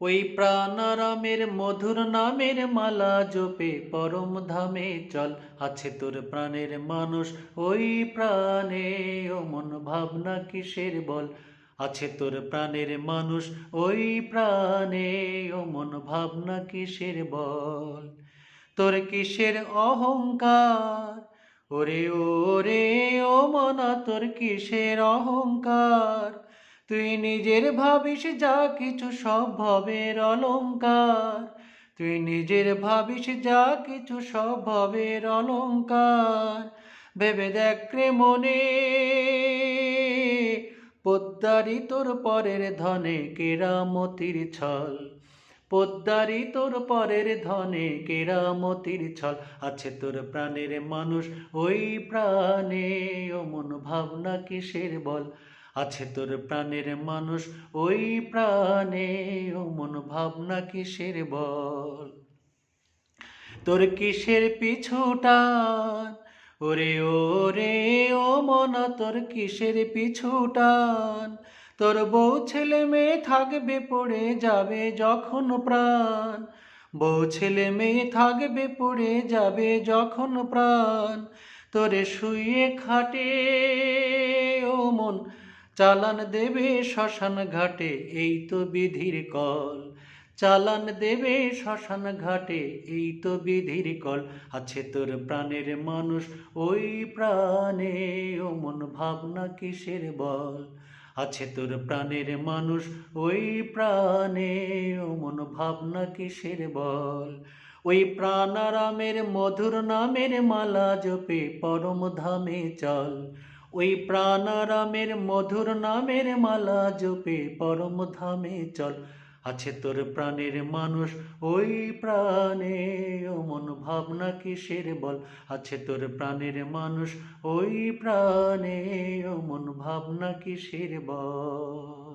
ওই প্রাণারামের মধুর নামের মালা জপে পরম ধামে চল। আছে তোর প্রাণের মানুষ ওই প্রাণে, ও মন ভাবনা কিসের বল। আছে তোর প্রাণের মানুষ ওই প্রাণে, ও মন ভাবনা কিসের বল। তোর কিসের অহংকার, ওরে ওরে ও মনা, তোর কিসের অহংকার। তুই নিজের ভাবিস যা কিছু সব ভবের অলংকার। তুই নিজের ভাবিস যা কিছু সব ভবের অলংকার। ভেবে দেখ রে মনে, পোদ্দারি তোর পরের ধনে কেরামতির ছল। পোদ্দারি তোর পরের ধনে কেরামতির ছল। আছে তোর প্রাণের মানুষ ওই প্রাণে, ও মন ভাবনা কিসের বল। আছে তোর প্রাণের মানুষ ওই প্রাণে, ও মন ভাবনা কিসের বল। তোর কিসের পিছু টান, ওরে ওরে ও মনা, তোর কিসের পিছু টান। তোর বউ ছেলে মেয়ে থাকবে পড়ে যাবে যখন প্রাণ। বউ ছেলে মেয়ে থাকবে পড়ে যাবে যখন প্রাণ। তোরে শুয়ে খাটে ও মন চালান দেবে শ্মশান ঘাটে, এই তো বিধির কল। চালান দেবে শ্মশান ঘাটে, এই তো বিধির কল। আছে তোর প্রাণের মানুষ ওই প্রাণে, ও মন ভাবনা কিসের বল। আছে তোর প্রাণের মানুষ ওই প্রাণে, ও মন ভাবনা কিসের বল। ওই প্রাণারামের মধুর নামের মালা জপে পরম ধামে চল। ওই প্রাণারামের মধুর নামের মালা জপে পরম ধামে চল। আছে তোর প্রাণের মানুষ ওই প্রাণে, ও মন ভাবনা কিসের বল। আছে তোর প্রাণের মানুষ ওই প্রাণে, ও মন ভাবনা কিসের বল।